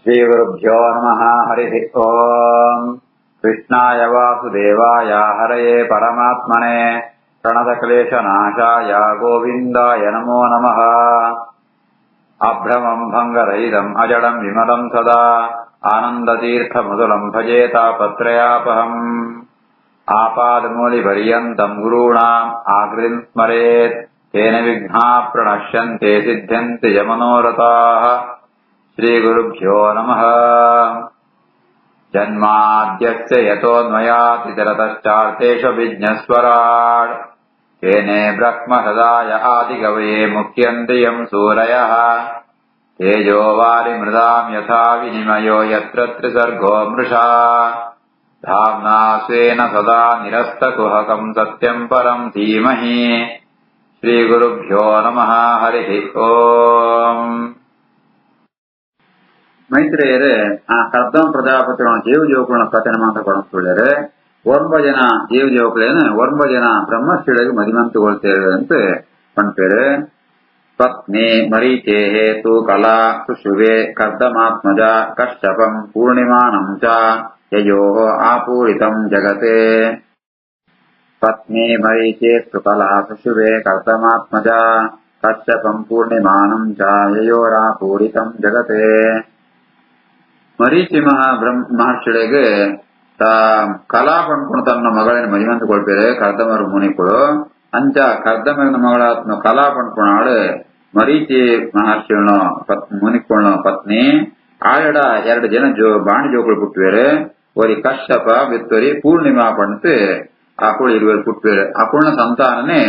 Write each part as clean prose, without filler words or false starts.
श्रीगुरुभ्यो नमः। हरिः ओम्। कृष्णाय वासुदेवाय हरये परमात्मने प्रणतक्लेशनाशाय गोविन्दाय नमो नमः। अभ्रमम् भङ्गरहितम् अजडम् विमलम् सदा आनन्दतीर्थमधुरम् भजे तापत्रयापहम्। आपादमूलिपर्यन्तम् गुरूणाम् आकृतिम् स्मरेत् तेन विघ्नाः प्रणश्यन्ते सिद्ध्यन्ति च मनोरथाः। श्रीगुरुभ्यो नमः। जन्माद्यस्य यतोऽन्वयातितरतश्चार्थेषु विज्ञस्वराट् तेने ब्रह्महृदाय आदिकवये मुह्यन्ति यम् सूरयः। तेजो वारिमृदाम् यथा विनिमयो यत्र त्रिसर्गो मृषा धाम्ना स्वेन सदा निरस्तकुहकम् सत्यम् परम् धीमहि। श्रीगुरुभ्यो नमः। हरिः ओम्। ಮೈತ್ರೇಯರೇ, ಆ ಕರ್ದಮ ಪ್ರಜಾಪತಿಗಳ ಜೀವಜೀವಗಳನ್ನ ಕಥನ ಮಾಡಿಕೊಳ್ಳುತ್ತಿದ್ದಾರೆ. 9 ಜನ ಜೀವಜೀವಗಳೇನು 9 ಜನ ಬ್ರಹ್ಮಶ್ರೀಗಳಿಗೆ ಮದಿಮಂತುಗೊಳ್ತೇವೆ ಅಂತ ಪಂಪೇರೆ. ಪತ್ನಿ ಮರೀಚೇ ಹೇತು ಕಲಾ ಸುಶುವೆ ಕರ್ದಮಾತ್ಮಜ ಕಶ್ಯಪಂ ಪೂರ್ಣಿಮಾನಂ ಚ ಯಯೋ ಆಪೂರಿತಂ ಜಗತೆ. ಪತ್ನಿ ಮರೀಚೇಸ್ತು ಕಲಾ ಸುಶುವೆ ಕರ್ದಮಾತ್ಮಜ ಕಶ್ಯಪಂ ಪೂರ್ಣಿಮಾನಂ ಚ ಯಯೋರಾಪೂರಿತಂ ಜಗತೆ. ಮರೀಚಿ ಮಹರ್ಷಿಗಳಿಗೆ ಕಲಾ ಪಂಡ್ಕೊಂಡು ತನ್ನ ಮಗಳನ್ನ ಮದಿಮಂತುಕೊಳ್ತಾರೆ ಕರ್ದಮರು ಮುನಿಗಳು. ಅಂಚ ಕರ್ದಮನ ಮಗಳಾತ್ಮ ಕಲಾ ಪಂಡ್ಕೊಂಡಾಳು ಮರೀಚಿ ಮಹರ್ಷಿಗಳನ್ನ ಮುನಿಕೊಳ್ಳ ಪತ್ನಿ ಆಳಡ 2 ಜನ ಬಾಣಿ ಜೋಗಳು ಪುಟ್ವೇರೆ. ಒರಿ ಕಶ್ಯಪ ಬಿತ್ತರಿ ಪೂರ್ಣಿಮಾ ಪಂಡ್ತು ಅಕುಳು 20 ಪುಟ್ವೇರೆ. ಅಕುಳ್ನ ಸಂತಾನನೇ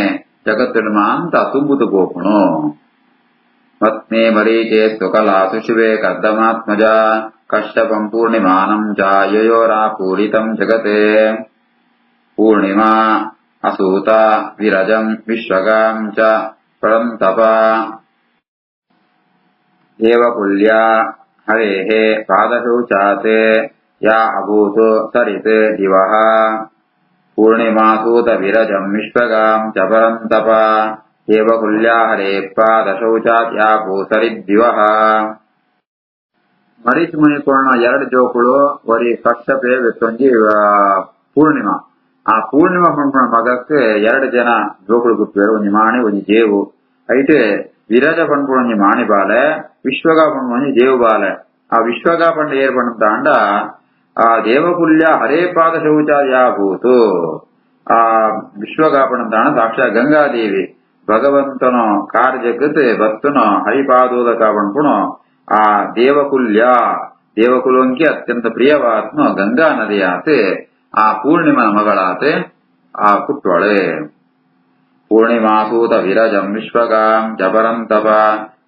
ಜಗತ್ತಿನ ಅಂತ ತುಂಬುದು ಗೋಪುಣು. ಪತ್ನಿ ಮರೀಚೇಸ್ತು ಕಲಾ ಸುಶುವೆ ಕರ್ದಮಾತ್ಮಜ ಕಶ್ಯಪಂ ಪೂರ್ಣಿಮಾನಂ ಚ ಯಯೋರಾಪೂರಿತಂ ಜಗತೆ. ಪೂರ್ಣಿಮಾ ಅಸೂತ ವಿರಜಂ ವಿಶ್ವಗಾಂ ಚ ಪರಂತಪ ದೇವಕುಲ್ಯ ಹರೇಃ ಪಾದಶೌಚಾತೆ ಯಾ ಅಭೂತ್ ಸರಿತ್ ದಿವಃ. ಪೂರ್ಣಿಮಾಸೂತ ವಿರಜಂ ವಿಶ್ವಗಾಂ ಚ ಪರಂತಪ ದೇವಕುಲ್ಯ ಹರೇಃ ಪಾದಶೌಚಾತ್ ಯಾ ಅಭೂತ್ ಸರಿದ್ದಿವಃ. ಮರೀಚಿ ಮುನಿಕೊಳ್ಳ 2 ಜೋಕುಳು ವರಿ ಕಶ್ಯಪೆ ವಿತ್ತೊಂಜಿ ಪೂರ್ಣಿಮಾ. ಆ ಪೂರ್ಣಿಮಾ ಪಂಪಣ ಮಗಕ್ಕೆ 2 ಜನ ಜೋಕುಳು ಗುಪ್ಪೇರು. ಒಂಜಿ ಮಾಣಿ ಒಂಜಿ ಜೇವು. ಐಟೆ ವಿರಜ ಪಂಪಣ ಒಂಜಿ ಮಾಣಿ ಬಾಲೆ, ವಿಶ್ವಗಾ ಪಂಪಣ ಒಂಜಿ ಜೇವು ಬಾಲೆ. ಆ ವಿಶ್ವಗಾ ಪಂಡ ಏರ್ ಪಂಡ ಆ ದೇವಕುಲ್ಯ ಹರೇ ಪಾದ ಶೌಚ ಯಾಭೂತು. ಆ ವಿಶ್ವಗಾ ಪಂಡ ಸಾಕ್ಷಾ ಗಂಗಾದೇವಿ ಭಗವಂತನ ಕಾರ್ಯಕ್ಕೆ ಭಕ್ತನ ಹರಿಪಾದೋದಕ ಪಂಪಣ ಆ ದೇವಕುಲ್ಯ ದೇವಕುಲಂಕಿ ಅತ್ಯಂತ ಪ್ರಿಯವಾತ್ಮ ಗಂಗಾ ನದಿಯಾತೆ ಆ ಪೂರ್ಣಿಮನ ಮಗಳಾತೆ ಆ ಪುಟ್ಟೊಳೆ. ಪೂರ್ಣಿಮಾಸೂತ ವಿರಜಂ ವಿಶ್ವಗಾಂ ಜಪರಂತಪ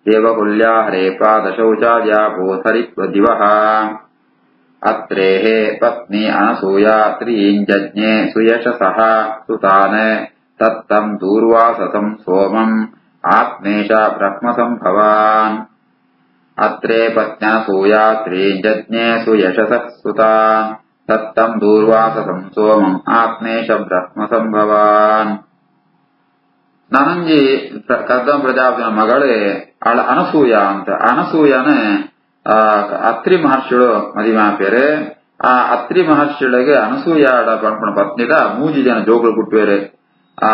ದೇವಕುಲ್ಯ ಹರೇ ಪಾದಶೌಚಾದ್ಯಾಭೂತ್ ದಿವಃ. ಅತ್ರೇಃ ಪತ್ನಿ ಅನಸೂಯಾ ತ್ರೀಂಜಜ್ಞೆ ಸುಯಶಸಃ ಸುತಾನ್ ತತ್ತಂ ದೂರ್ವಾಸಸಂ ಸೋಮಂ ಆತ್ಮೇಶ ಬ್ರಹ್ಮಸಂಭವಾನ್. ಅತ್ರೇ ಪತ್ನ್ಯನಸೂಯಾ ತ್ರೀಂಜಜ್ಞೆ ಸುಯಶಸಃ ಸುತಾನ್ ತತ್ತಂ ದೂರ್ವಾಸಸಂ ಸೋಮಂ ಆತ್ಮೇಶ ಬ್ರಹ್ಮಸಂಭವಾನ್. ನನಂಜಿ ಕರ್ದಮ ಪ್ರಜಾಪತಿನ ಮಗಳೇ ಅವಳ ಅನಸೂಯ ಅಂತ. ಅನಸೂಯನ ಅತ್ರಿ ಮಹರ್ಷಿಗಳು ಮದಿಮಾಪೇರೆ. ಆ ಅತ್ರಿ ಮಹರ್ಷಿಗಳಿಗೆ ಅನಸೂಯಾಡ ಪಂಪಣ ಪತ್ನಿಗ 3 ಜನ ಜೋಗುಳು ಕುಟ್ವೇರೆ. ಆ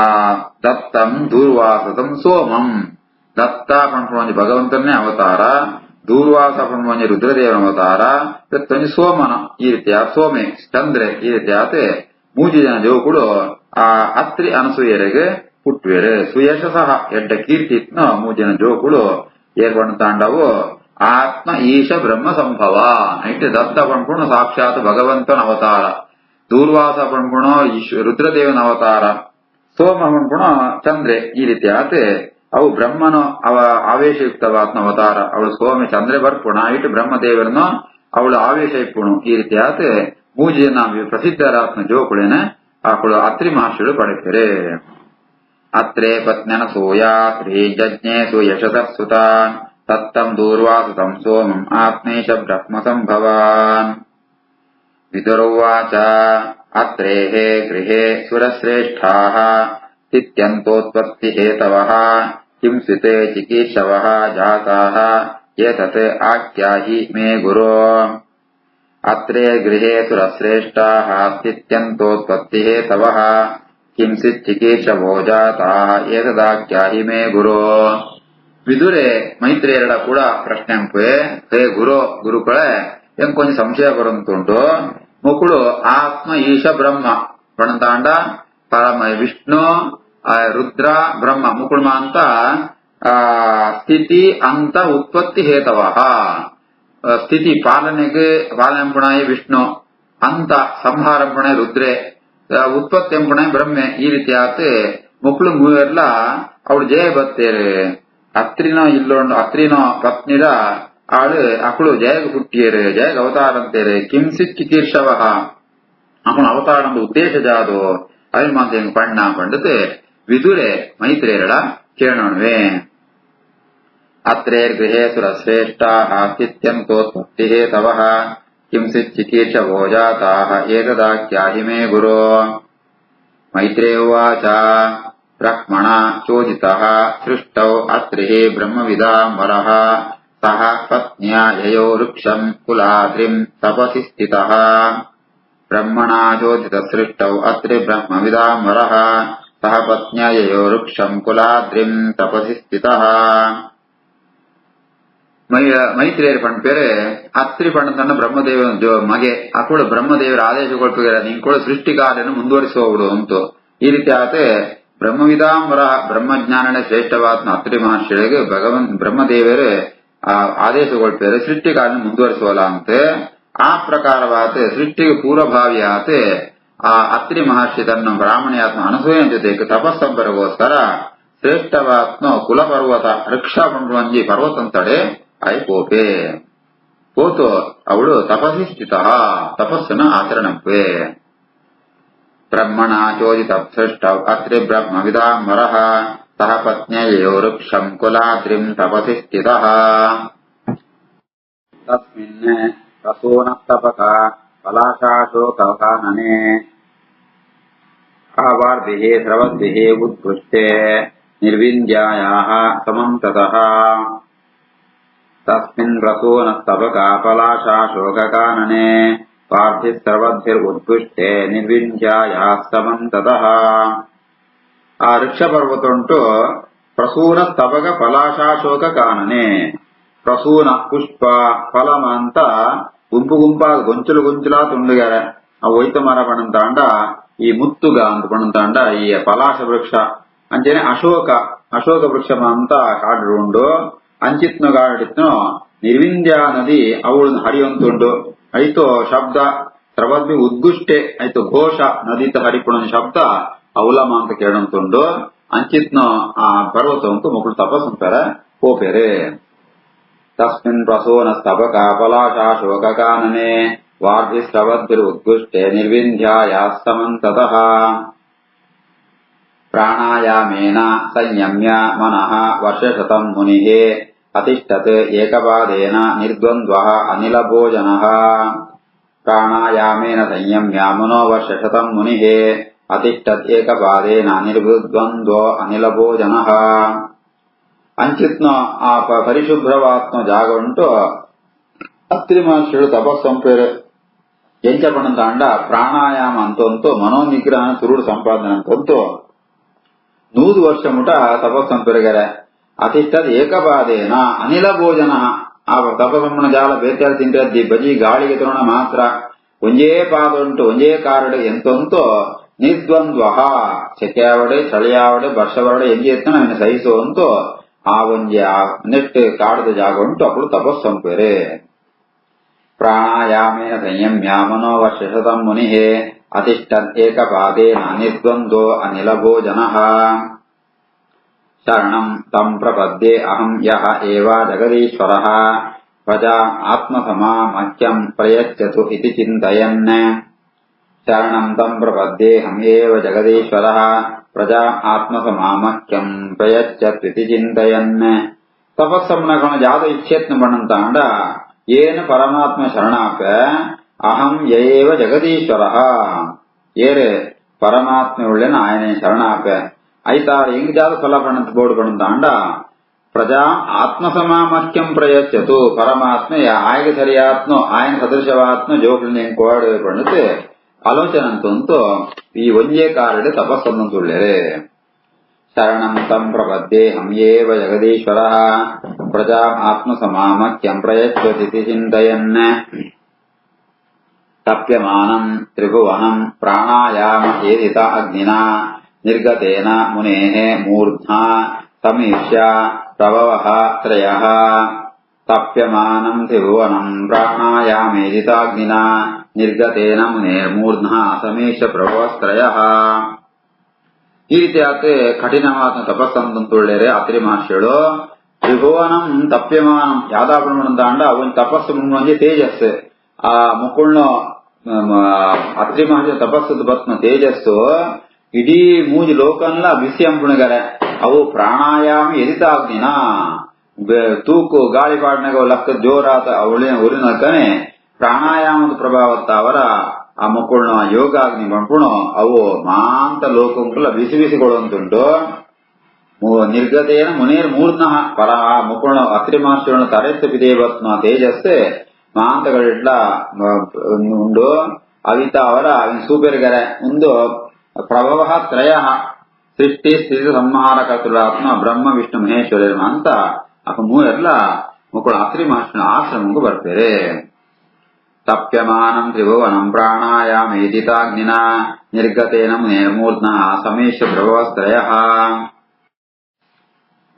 ದತ್ತಂ ದೂರ್ವಾಸಸಂ ಸೋಮಂ. ದತ್ತ ಪಂಪಣ ಭಗವಂತನೇ ಅವತಾರ, ದೂರ್ವಾಸ ಪಂಪಣ ರುದ್ರದೇವನ ಅವತಾರ, ಇವತ್ತೊಂದು ಸೋಮನ ಈ ರೀತಿಯ ಸೋಮೆ ಚಂದ್ರೆ ಈ ರೀತಿ ಆತೆ 3 ಜನ ಜೋಗುಳು ಆ ಅತ್ರಿ ಅನಸೂಯರಿಗೆ ಹುಟ್ಟುವೇರೆ. ಸುಯಶಸಃ ಎಡ್ಡ ಕೀರ್ತಿತ್ನ 3 ಜನ ಜೋಗುಳು ಏರ್ಪಣ ತಾಂಡವು ಆತ್ಮ ಈಶ ಬ್ರಹ್ಮ ಸಂಭವ. ಐಟೆ ದತ್ತ ಪಂಪುಣ ಸಾಕ್ಷಾತ್ ಭಗವಂತನ ಅವತಾರ, ದೂರ್ವಾಸ ಪಂಪುಣ ರುದ್ರದೇವನ ಅವತಾರ, ಸೋಮ ಪಂಪುಣ ಚಂದ್ರೆ ಈ ರೀತಿ ಆತೆ ಅವು ಬ್ರಹ್ಮನ ಆವೇಶಯುಕ್ತವಾತ್ಮ ಅವತಾರ. ಅವಳು ಸೋಮೆ ಚಂದ್ರೆ ಬರ್ಪುಣ ಇಟ್ಟು ಬ್ರಹ್ಮದೇವರನ್ನು ಅವಳು ಆವೇಶ ಇಪ್ಪುಣು ಈ ರೀತಿ ಆತೆ 3 ಜನ ಪ್ರಸಿದ್ಧರಾತ್ಮ ಜೋಕುಳೇನ ಆಕಳು ಅತ್ರಿ ಮಹರ್ಷಿಗಳು ಪಡೆಯುತ್ತಾರೆ. ಅತ್ರೇ ಪತ್ನ್ಯನಸೂಯಾ ತ್ರೀಂಜಜ್ಞೆ ಸುಯಶಸಃ ಸುತಾನ್ ತತ್ತಂ ದೂರ್ವಾಸಸಂ ಸೋಮಂ ಆತ್ಮೇಶ ಬ್ರಹ್ಮಸಂಭವಾನ್. ವಿದುರೋವಾಚ ಅತ್ರೇಃ ಗೃಹೇ ಸುರಶ್ರೇಷ್ಠಾಃ ತಿತ್ಯಂತೋತ್ಪತ್ತಿ ಹೇತವಃ ಹಿಂಸಿತೆ ಚಿಕೀರ್ಷವಃ ಜಾತಾಃ ಏತತ್ ಆಖ್ಯಾಹಿ ಮೇ ಗುರೋ ಅತ್ರೇ ಗೃಹೇ ಸುರಶ್ರೇಷ್ಠಾಃ ಸ್ಥಿತ್ಯಂತೋತ್ಪತ್ತಿಃ ತವಃ ಕಿಂಚಿತ್ ಚಿಕೀರ್ಷವೋ ಜಾತಾಃ ಏತದಾಖ್ಯಾಹಿ ಮೇ ಗುರೋ. ವಿದುರೆ ಮೈತ್ರೇಯರ ಕೂಡ ಪ್ರಶ್ನೆ ಅಂಪೆ, ಹೇ ಗುರುಗಳೇ ಎಂಕೊಂಚ ಸಂಶಯ ಬರುಂಟುಂಟು. ಮುಕುಳು ಆತ್ಮ ಈಶ ಬ್ರಹ್ಮ ಪಣಂತಾಂಡ ಪರಮ ವಿಷ್ಣು ರುದ್ರ ಬ್ರಹ್ಮ ಮುಕುಳ್ಮ ಅಂತ ಸ್ಥಿತಿ ಅಂತ ಉತ್ಪತ್ತಿ ಹೇತವ. ಸ್ಥಿತಿ ಪಾಲನೆಂಪುಣಾಯಿ ವಿಷ್ಣು, ಅಂತ ಸಂಹಾರಂಪುಣೆ ರುದ್ರೆ, ಉತ್ಪತ್ತಿ ಎಂಪುಣೆ ಬ್ರಹ್ಮೆ. ಈ ರೀತಿ ಆತ ಮುಕ್ಳು ಮೂವೆಲ್ಲ ಅವಳು ಜಯ ಬತ್ತೇರೆ. ಅತ್ರಿನೋ ಇಲ್ಲೊಂಡು ಅತ್ರಿನೋ ಪತ್ನಿರ ಆಳು ಅಕ್ಕಳು ಜಯಗ ಹುಟ್ಟಿಯರು, ಜಯಗ ಅವತಾರ ಅಂತೇರೆ. ಕಿಂಸಿತ್ ಚಿಕೀರ್ಷವ ಅಕ್ಕಳು ಅವತಾರದ ಉದ್ದೇಶ ಜಾದು ಅವಿನ ಮಾತ ಹೆಂಗ್ ಪಣ್ಣ ಪಂಡತೆ ವಿದುರೆ ಮೈತ್ರೇಯರ ಕೇಳೋಣವೆ. ಅತ್ರೇರ್ ಗೃಹೇ ಸುರಶ್ರೇಷ್ಠಾಃ ಸ್ಥಿತ್ಯಂತೋತ್ಪತ್ತಿಃ ತವಃ ಕಿಂಚಿತ್ ಚಿಕೀರ್ಷವೋ ಜಾತಾಃ ಏತದಾಖ್ಯಾಹಿ ಮೇ ಗುರೋ. ಮೈತ್ರೇಯ ಉವಾಚ ಬ್ರಹ್ಮಣ ಚೋದಿತಃ ಸೃಷ್ಟೌ ಅತ್ರಿಃ ಬ್ರಹ್ಮವಿದಾಂಬರಃ ಸಹ ಪತ್ನ್ಯಾ ಯಯೋ ವೃಕ್ಷಂ ಕುಲಾದ್ರಿಂ ತಪಸಿ ಸ್ಥಿತಃ. ಬ್ರಹ್ಮಣ ಚೋದಿತ ಸೃಷ್ಟೌ ಅತ್ರಿ ಬ್ರಹ್ಮವಿದಾಂಬರಃ ಸಹ ಪತ್ನ್ಯಾ ಯಯೋ ವೃಕ್ಷಂ ಕುಲಾದ್ರಿಂ ತಪಸಿ ಸ್ಥಿತಃ. ಮೈತ್ರೇಯರ ಪಂಪೇರೆ ಅತ್ರಿ ಪಂಡ ಬ್ರಹ್ಮದೇವ ಮಗೆ ಅಕ್ಕಳು ಬ್ರಹ್ಮದೇವರ ಆದೇಶ ಕೊಡ್ತಿದ್ದಾರೆ, ನಿಂಗಳು ಸೃಷ್ಟಿ ಕಾರ್ಯನ ಮುಂದುವರಿಸುವವಳು ಅಂತು. ಈ ರೀತಿ ಆತೆ ಬ್ರಹ್ಮವಿದಾಂಬರ ಬ್ರಹ್ಮಜ್ಞಾನನೇ ಶ್ರೇಷ್ಠವಾದ ಅತ್ರಿ ಮಹರ್ಷಿಗಳಿಗೆ ಬ್ರಹ್ಮದೇವರು ಆದೇಶ ಕೊಡ್ತಾರೆ ಸೃಷ್ಟಿ ಕಾರ್ಯ ಮುಂದುವರಿಸುವಲ್ಲ ಅಂತೆ. ಆ ಪ್ರಕಾರವಾತ ಸೃಷ್ಟಿಗೆ ಪೂರ್ವಭಾವಿ ಆತೆ ಆ ಅತ್ರಿ ಮಹರ್ಷಿ ತನ್ನ ಬ್ರಾಹ್ಮಣಿಯಾತ್ಮ ಅನಸೂಯನ ಜೊತೆಗೆ ತಪಸ್ಸಂಬರಗೋಸ್ಕರ ಶ್ರೇಷ್ಠವಾತ್ಮ ಕುಲಪರ್ವತ ವೃಕ್ಷ ಪಂಪಂಜಿ ಪರ್ವತಂತಡೆ ಆಯ್ ಪೋಪೆ ಪೋತು ಅವಳು ತಪಸ್ಸಿ ಸ್ಥಿತ ತಪಸ್ಸನ ಆಚರಣೆ. ಬ್ರಹ್ಮಣ ಚೋದಿತ ಸೃಷ್ಟ ಅತ್ರಿ ಬ್ರಹ್ಮವಿದಾಂಬರಃ ಸಹ ಪತ್ನ್ಯಯೋ ವೃಕ್ಷಂ ಕುಲಾದ್ರಿಂ ತಪಸಿ ಸ್ಥಿತಃ. ತಸ್ಮಿನ್ ರಸೋನಸ್ತಪಕ ಪಲಾಶಾಶೋಕಾನನೆ ಆವಾರ್ಭಿಃ ಸ್ರವದ್ಭಿಃ ಉತ್ಪೃಷ್ಟೆ ನಿರ್ವಿಂಧ್ಯಾಯಾಃ ಸಮಂ ತತಃ. ತಸ್ಮಿನ್ ರಸೋನಸ್ತಪಕ ಪಲಾಶಾಶೋಕಾನನೆ ಪಾರ್ಥಿಃ ಸರ್ವದ್ಭಿರುತ್ಪೃಷ್ಟೆ ನಿರ್ವಿಂಧ್ಯಾಯಾಃ ಸಮಂ ತತಃ. ಆ ವೃಕ್ಷ ಪರ್ವತ ಉಂಟು ಪ್ರಸೂನ ಸ್ತಬಕ ಫಲಾಶಾಶೋಕ ಕಾನನೆ. ಪ್ರಸೂನ ಪುಷ್ಪ ಫಲಮ ಅಂತ ಗುಂಪು ಗುಂಪಾದ ಗೊಂಚಲು ಗೊಂಚಲಾ ತುಂಡುಗಾರೆ ಆ ಒಯ್ತ ಮರ ಪಣಂತಾಂಡ ಈ ಮುತ್ತುಗ ಅಂತ ಪಣಂತಾಂಡ ಈ ಪಲಾಶ ವೃಕ್ಷ ಅಂಚೆನೆ ಅಶೋಕ ವೃಕ್ಷ ಅಂತ ಕಾಡು ಉಂಡು. ಅಂಚಿತ್ನು ಗಾಡಿತ್ನು ನಿರ್ವಿಂಧ್ಯ ನದಿ ಅವಳು ಹರಿಯಂತುಂಡು. ಐತೋ ಶಬ್ದ ಸ್ರವದ್ಭಿ ಉದ್ಗುಷ್ಟೆ ಐತು ಘೋಷ ನದಿತ ಹರಿಪುಣ ಶಬ್ದ ಅವಲಮ ಅಂತ ಕೇಳಂತುಂಡು. ಅಂಚಿತ್ನು ಆ ಪರ್ವತ ಉಂಟು ಮಕ್ಕಳು ತಪಸ್ಸಂತಾರೆ ಪೋಪೆರೆ. ತಸ್ಮಿನ್ ಪ್ರಸೋನ ಸ್ತಬಕ ಪಲಾಶಾಶೋಕ ಕಾನನೆ ವಾರ್ಧಿ ಸ್ರವದ್ಭಿರುದ್ಗುಷ್ಟೆ ನಿರ್ವಿಂಧ್ಯಾಯಾಃ ಸಮಂ ತತಃ. ಪ್ರಾಣಾಯಾಮೇನ ಸಂಯಮ್ಯ ಮನಃ ವರ್ಷಶತಂ ಮುನಿಃ ಅತಿಷ್ಠತ್ ಏಕಪಾದೇನ ನಿರ್ದ್ವಂದ್ವಃ ಅನಿಲಭೋಜನಃ. ಪ್ರಾಣಾಯಾಮೇನ ಸಂಯಮ್ಯ ಮನೋ ವರ್ಷಶತಂ ಮುನಿಃ ಅತಿಷ್ಠತ್ ಏಕಪಾದೇನ ನಿರ್ದ್ವಂದ್ವೋ ಅನಿಲಭೋಜನಃ. ಅಂಚಿತ್ನ ಆ ಪರಿಶುಭ್ರವಾತ್ಮ ಜಾಗ ಉಂಟು ಅತ್ರಿ ಮಹರ್ಷಿಗಳು ತಪಸ್ಸಂಪೇರೆ ಎಂಚಪಣಂತಾಂಡ ಪ್ರಾಣಾಯಾಮ ಅಂತಂತೂ ಮನೋನಿಗ್ರಹ ತುರುಡು ಸಂಪಾದನೆ ಅಂತಂತೂ 100 ವರ್ಷ ಮುಟ ತಪಸ್ಸಂಪೆರಗರೆ. ಅತಿಷ್ಠದ್ ಏಕಪಾದೇನ ಅನಿಲ ಭೋಜನ ಆ ತಪಸ್ಸಂಪಣ ಜಾಲ ಬೇತಾಳ ತಿಂಟದ್ದಿ ಬಜಿ ಗಾಳಿಗೆ ತರೋಣ ಮಾತ್ರ ಒಂಜೇ ಪಾದ ಉಂಟು ಒಂಜೇ ಕಾರಡು ಎಂತಂತೋ ನಿರ್ದ್ವಂದ್ವ ಸೆಕೆಯಾವಡೆ ಚಳಿಯಾವಡೆ ವರ್ಷವಡೆ ಎಂಜಿ ಎತ್ತನ ಅವನ ಸಹಿಸುವಂತೂ ಆ ಒಂಜಿ ಆ ನೆಟ್ ಕಾಡದ ಜಾಗ ಉಂಟು ಅప్పుడు ತಪಸ್ಸಂಪೆರೆ. ಪ್ರಾಣಾಯಾಮೇನ ಸಂಯಮ್ಯ ಮನೋ ವರ್ಷಶತಂ ಮುನಿಃ ಅತಿಷ್ಠತ್ ಏಕಪಾದೇನ ನಿರ್ದ್ವಂದ್ವೋ ಅನಿಲ ಭೋಜನಃ. ಶರಣಂ ತಂ ಪ್ರಪದ್ಯೆ ಅಹಂ ಯಃ ಏವ ಜಗದೀಶ್ವರಃ ಪ್ರಜಾ ಆತ್ಮಸಮಾಮಹ್ಯಂ ಪ್ರಯಚ್ಛತು ಇತಿ ಚಿಂತಯನ್. ಶರಣಂ ತಂ ಪ್ರಪದ್ಯೇಹಂ ಏವ ಜಗದೀಶ್ವರಃ ಪ್ರಜಾ ಆತ್ಮಸಮಾಮಹ್ಯಂ ಪ್ರಯಚ್ಛತ್ವಿತಿ ಚಿಂತಯನ್. ತಪಸ್ಸಂಪನ್ನ ಜಾತ ಇಚ್ಛೇತ್ನ ಪಣಂತಾಂಡ ಏನ ಪರಮಾತ್ಮ ಶರಣಾಪ ಅಹಂ ಯೇವ ಜಗದೀಶ್ವರಃ ಏರೆ ಪರಮಾತ್ಮ ಉಳ್ಳೇನ ಆಯನೆ ಶರಣಾಪ ಐತಾರ ಹೆಂಗ್ ಜಾತ ಫಲ ಪಣಂತ ಬೋರ್ಡ್ ಪಣಂತಾಂಡ ಪ್ರಜಾ ಆತ್ಮಸಮಾಮಕ್ಯಂ ಪ್ರಯಚ್ಛತು ಪರಮಾತ್ಮ ಆಯ್ಗೆ ಸರಿಯಾತ್ನೋ ఆయన సదృశవాత్మ జోకుల్ని కోడు పడితే ఆలోచనంతో ఈ వంజే కారుడు తపస్సన్నంతుళ్ళే శరణం తం ప్రపద్యేహం ఏవ జగదీశ్వరః ప్రజా ఆత్మసమామక్యం ప్రయచ్ఛతి చింతయన్ తప్యమానం త్రిభువనం ప్రాణాయామ ఏదిత అగ్నినా నిర్గతేన మునేః మూర్ధ్నా సమీక్ష్య ప్రభవః త్రయః తప్యమానం త్రిభువనం ప్రాణాయామేదితాగ్నినా ನಿರ್ಗತೇನ ಮುನೇರ್ಮೂರ್ಧ್ನಾ ಸಮೀಕ್ಷ್ಯ ಪ್ರಭವಸ್ತ್ರಯಃ. ಈ ರೀತಿಯಾದ ಕಠಿಣವಾದ ತಪಸ್ಸಂತುಳ್ಳೇರೆ ಅತ್ರಿ ಮಹರ್ಷಿಗಳು ತ್ರಿಭುವನಂ ತಪ್ಯಮಾನಂ ಯಾದಾಪಣ ತಾಂಡ ಅವನ್ ತಪಸ್ಸು ಮುಂದೆ ತೇಜಸ್ಸು ಆ ಮುಕ್ಕುಳ್ನ ಅತ್ರಿ ಮಹರ್ಷಿ ತಪಸ್ಸದ ಬತ್ನ ತೇಜಸ್ಸು ಇಡೀ ಮೂಜಿ ಲೋಕನ್ಲ ಬಿಸಿ ಅಂಪುಣಗರೆ ಅವು ಪ್ರಾಣಾಯಾಮ ಎದಿತಾಗ್ನಿನ ತೂಕು ಗಾಳಿ ಪಾಡ್ನಾಗ ಲಕ್ಕ ಜೋರಾತ ಉರಿನಕ್ಕನೆ ಪ್ರಾಣಾಯಾಮದ ಪ್ರಭಾವತ್ತ ಅವರ ಆ ಮಕ್ಕಳನ್ನ ಯೋಗಾಗ್ನಿ ಬಂಪುಣು ಅವು ಮಾಂತ ಲೋಕಂಕುಲ ಬಿಸಿ ಬಿಸಿಗೊಳ್ಳುವಂತುಂಟು ನಿರ್ಗತೇನ ಮುನೇರ್ ಮೂರ್ಧ್ನಃ ಪರ ಆ ಮಕ್ಕಳನ್ನ ಅತ್ರಿ ಮಹರ್ಷಿಗಳನ್ನು ತರೆಸ್ತು ಬಿದೇವತ್ನ ತೇಜಸ್ಸೆ ಮಾಂತಗಳಿಡ್ಲ ಉಂಡು ಅವಿತ ಅವರ ಸೂಪೆರ್ಗರೆ ಒಂದು ಪ್ರಭವ ತ್ರಯ ಸೃಷ್ಟಿ ಸ್ಥಿತಿ ಸಂಹಾರ ಕರ್ತೃತ್ವ ಬ್ರಹ್ಮ ವಿಷ್ಣು ಮಹೇಶ್ವರ ಅಂತ ಅಪ್ಪ ಮೂರೆಲ್ಲ ಮಕ್ಕಳು ಅತ್ರಿ ಮಹರ್ಷಿನ ಆಶ್ರಮಕ್ಕೂ ಬರ್ತಾರೆ. ತಪ್ಯಮಾನಂ ತ್ರಿಭುವನಂ ಪ್ರಾಣಾಯಾಮೇದಿತಾಗ್ನಿನಾ ನಿರ್ಗತೇನ ಮುನೇರ್ಮೂರ್ಧ್ನಃ ಸಮೀಕ್ಷ್ಯ ಪ್ರಭವಸ್ತ್ರಯಃ.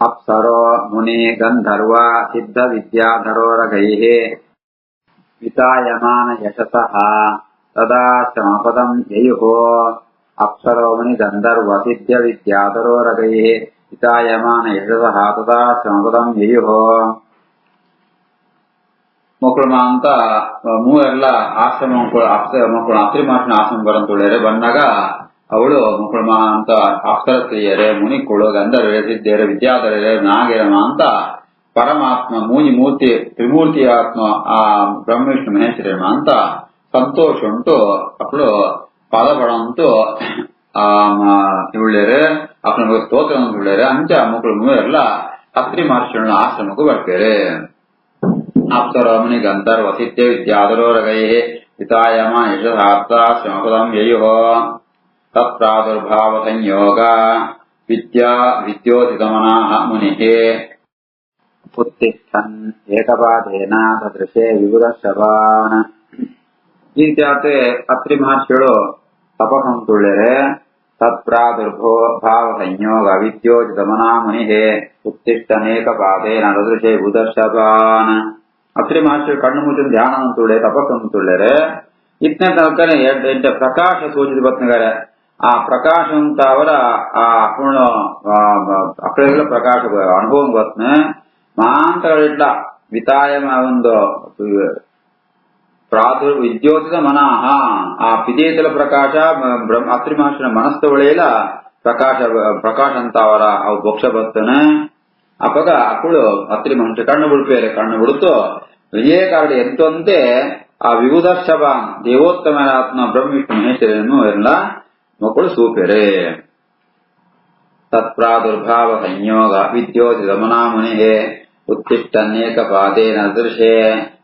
ಅಪ್ಸರೋ ಮುನಿ ಗಂಧರ್ವ ಸಿದ್ಧ ವಿದ್ಯಾಧರೋರಗೈಃ ವಿತಾಯಮಾನ ಯಶಸಃ ತದಾ ಶ್ರಮಪದಂ ಯಯುಃ. ಅಪ್ಸರೋ ಮುನಿ ಗಂಧರ್ವ ಸಿದ್ಧ ವಿದ್ಯಾಧರೋರಗೈಃ ವಿತಾಯಮಾನ ಯಶಸಃ ತದಾ ಶ್ರಮಪದಂ ಯಯುಃ. ಮಕ್ಕಳು ಅಂತ ಮೂವೆಲ್ಲ ಆಶ್ರಮ ಮಕ್ಕಳು ಅತ್ರಿ ಮಹರ್ಷಿನ ಆಶ್ರಮ ಬರಂತುಳ್ಳಿಯರೆ ಬಂದಾಗ ಅವಳು ಮಕ್ಕಳು ಅಂತ ಅಪ್ಸರ ಸ್ತ್ರೀಯರೇ ಮುನಿಗಳು ಗಂಧರ್ವರೇ ಸಿದ್ಧರೇ ವಿದ್ಯಾಧರರೇ ನಾಗೇರಮ ಅಂತ ಪರಮಾತ್ಮ ಮೂರ್ತಿ ತ್ರಿಮೂರ್ತಿ ಆತ್ಮ ಆ ಬ್ರಹ್ಮ ವಿಷ್ಣು ಮಹೇಶ್ವರಮ ಅಂತ ಸಂತೋಷ ಉಂಟು ಅಪ್ಪಳು ಪದಪಡಂತೂ ಆ ಉಳ್ಳೇರೆ ಅಪ್ಪನ ಸ್ತೋತ್ರ ಉಳ್ಳೇರೆ ಅಂಚ ಮಕ್ಕಳು ಮೂವೆಲ್ಲ ಅತ್ರಿ ಮಹರ್ಷಿಗಳ ಆಶ್ರಮಕ್ಕೂ ಬರ್ತಾರೆ. ಅಪ್ಸರೋ ಮುನಿ ಗಂಧರ್ವ ಸಿದ್ಧ ವಿದ್ಯಾಧರೋರಗೈಃ ವಿತಾಯಮಾನ ಯಶಸಃ ಶ್ರಮಪದಂ ಯಯುಃ. ತತ್ಪ್ರಾದುರ್ಭಾವ ಸಂಯೋಗ ವಿದ್ಯೋತಿತಮನಃ ಮುನಿಃ ಉತ್ತಿಷ್ಠನ್ ಏಕಪಾದೇನ ತದೃಶೇ ವಿಬುಧಶ್ರವಾನ್. ಈ ರೀತಿಯಾದ ಅತ್ರಿ ಮಹರ್ಷಿಗಳು ತಪಸ್ಸಂತುಳ್ಳರೆ ತತ್ಪ್ರಾದುರ್ಭಾವ ಸಂಯೋಗ ವಿದ್ಯೋತಿತಮನಃ ಮುನಿಃ ಉತ್ತಿಷ್ಠನೇಕಪಾದೇನ ತದೃಶೇ ವಿಬುಧಶ್ರವಾನ್. ಅತ್ರಿ ಮಹರ್ಷಿಗಳು ಕಣ್ಣು ಮುಚ್ಚಿದ ಧ್ಯಾನ ಅಂತುಳ್ಳೆ ತಪಸ್ಸಂತುಳ್ಳರೆ ಇತ್ನೇ ತನಕನೆ ಎಂಟ ಪ್ರಕಾಶ ಸೂಚಿತ ಬತ್ನಗರೆ ಆ ಪ್ರಕಾಶ ಅಂತ ಅವರ ಆ ಅಪೂರ್ಣ ಅಕ್ಕಳೆಲ್ಲ ಪ್ರಕಾಶ ಅನುಭವ ಬತ್ನ ಮಾಂತಗಳಿಡ್ಲ ವಿತಾಯಮ ಒಂದು ವಿದ್ಯೋತಿತ ಮನಃ ಆ ಪಿದೇತಲ ಪ್ರಕಾಶ ಅತ್ರಿ ಮಹರ್ಷಿನ ಮನಸ್ಸು ಒಳೆಯಲ ಪ್ರಕಾಶ ಅಂತ ಅವರ ಅವು ಭೋಕ್ಷ ಬರ್ತನ ಅಪಗ ಅಕ್ಕಳು ಅತ್ರಿ ಮಹರ್ಷಿ ಕಣ್ಣು ಬಿಡ್ಪೇರೆ ಕಣ್ಣು ಬಿಡುತ್ತೋ ವಿಜಯಕಾರಡಿ ಎಂತಂತೆ ಆ ವಿಬುಧಶ್ರವ ದೇವೋತ್ತಮರಾತ್ಮ ಬ್ರಹ್ಮ ವಿಷ್ಣು ಮಹೇಶ್ವರನು ಎಲ್ಲ ಮಕ್ಕಳು ಸೂಪೆರೆ. ತತ್ಪ್ರಾದುರ್ಭಾವ ಸಂಯೋಗ ವಿದ್ಯೋತಿತಮನಃ ಮುನಿಃ ಉತ್ತಿಷ್ಠನ್ನೇಕಪಾದೇನ ದೃಶೇ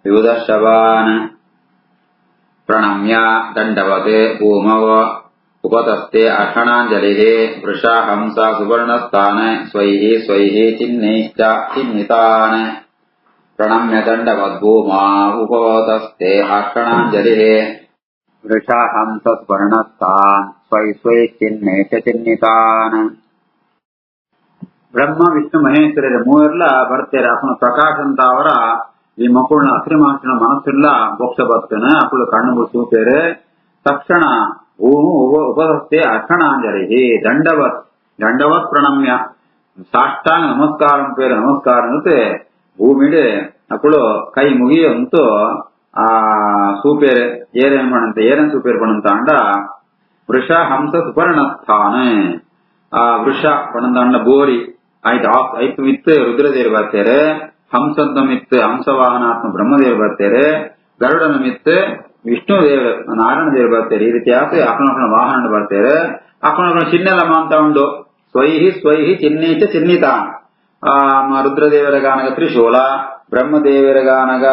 ವಿಬುಧಶ್ರವಾನ್. ಪ್ರಣಮ್ಯ ದಂಡವತೆ ಭೂಮವ ಉಪತಸ್ಥೆ ಅರ್ಹಣಾಂಜಲಿಃ ವೃಷಾ ಹಂಸ ಸುವರ್ಣಸ್ಥಾನ ಸ್ವೈಃ ಸ್ವೈಃ ಚಿಹ್ನೈಶ್ಚ ಚಿಹ್ನಿತಾನ್. ಪ್ರಣಮ್ಯ ದಂಡವದ್ಭೂಮಾ ಉಪತಸ್ಥೆ ಅರ್ಹಣಾಂಜಲಿಃ ವೃಷಾ ಹಂಸ ಸುವರ್ಣಸ್ಥಾನ್ ಸ್ವೈ ಸ್ವೈ ಚಿಹ್ನೈಶ್ಚ ಚಿಹ್ನಿತಾನ್. ಬ್ರಹ್ಮ ವಿಷ್ಣು ಮಹೇಶ್ವರರ ಮೂವೆಲ್ಲ ಬರ್ತಾರೆ ಅಪ್ಪನ ಪ್ರಕಾಶ ಅಂತ ಅವರ ಈ ಮಕ್ಕಳನ್ನ ಅತ್ರಿ ಮಹರ್ಷಿನ ಮನಸ್ಸೆಲ್ಲ ಭೋಕ್ಷ ಬರ್ತೇನೆ ಅಪ್ಪಳು ಕಣ್ಣು ಸೂಪೇರೆ ತಕ್ಷಣ ಭೂಮು ಉಪಸ್ಥೆ ಅರ್ಹಣಾಂಜಲಿ ದಂಡವತ್ ಪ್ರಣಮ್ಯ ಸಾಷ್ಟಾಂಗ ನಮಸ್ಕಾರಂ ಪೇರು ನಮಸ್ಕಾರ ಅನ್ನುತ್ತೆ ಭೂಮಿಡೆ ಅಪ್ಪಳು ಕೈ ಮುಗಿಯಂತೂ ಆ ಸೂಪೇರೆ ಏರೇನ್ ಪಣಂತ ಏರೇನ್ ಸೂಪೇರ್ ಪಣಂತ ಅಂಡ ವೃಷ ಹಂಸ ಸುಪರ್ಣಸ್ಥಾನ ಆ ವೃಷ ಪಣಂತ ಅಂಡ ಬೋರಿ ಆಯ್ತು ಐತು ಮಿತ್ ರುದ್ರದೇವರು ಬರ್ತಾರೆ ಹಂಸಂತ ಮಿತ್ ಹಂಸವಾಹನಾತ್ಮ ಬ್ರಹ್ಮದೇವರು ಬರ್ತಾರೆ ಗರುಡನ ಮಿತ್ ವಿಷ್ಣು ದೇವರು ನಾರಾಯಣ ದೇವರು ಬರ್ತಾರೆ. ಈ ರೀತಿ ಆಸೆ ಅಕ್ಕನ ವಾಹನ ಬರ್ತಾರೆ ಅಕ್ಕನ ಚಿಹ್ನೆಲ್ಲ ಮಾಂತ ಉಂಡು ಸ್ವೈಹಿ ಸ್ವೈಹಿ ಚಿಹ್ನೀಚ ಚಿಹ್ನಿತ ರುದ್ರದೇವರಗಾನಗ ತ್ರಿಶೂಲ, ಬ್ರಹ್ಮದೇವರಗಾನಗ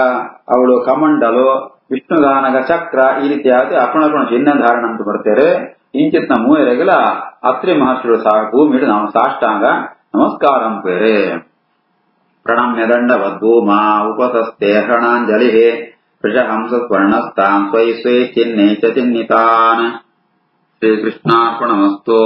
ಅವಳು ಕಮಂಡಲು, ವಿಷ್ಣುಗಾನಗ ಚಕ್ರ, ಈ ರೀತಿಯಾದ ಅಪಣ ಚಿಹ್ನ ಧಾರಣ ಅಂತ ಬರ್ತಾರೆ. ಇಂಚಿತ್ನ ಮೂವರೆಗಲ ಅತ್ರಿ ಮಹರ್ಷಿಗಳು ಭೂಮಿಡು ನಾವು ಸಾಷ್ಟಾಂಗ ನಮಸ್ಕಾರ ಅಂಪೇರೆ. ಪ್ರಣಮ್ಯ ದಂಡವದ್ಭೂಮಾ ಉಪಸಸ್ತೆ ಹರಣಾಂಜಲಿ ವೃಷಹಂಸ ಸ್ವರ್ಣಸ್ತಾನ್ ಸ್ವೈ ಸ್ವೈ ಚಿಹ್ನೆ ಚ ಚಿಹ್ನಿತಾನ್. ಶ್ರೀಕೃಷ್ಣಾರ್ಪಣಮಸ್ತು.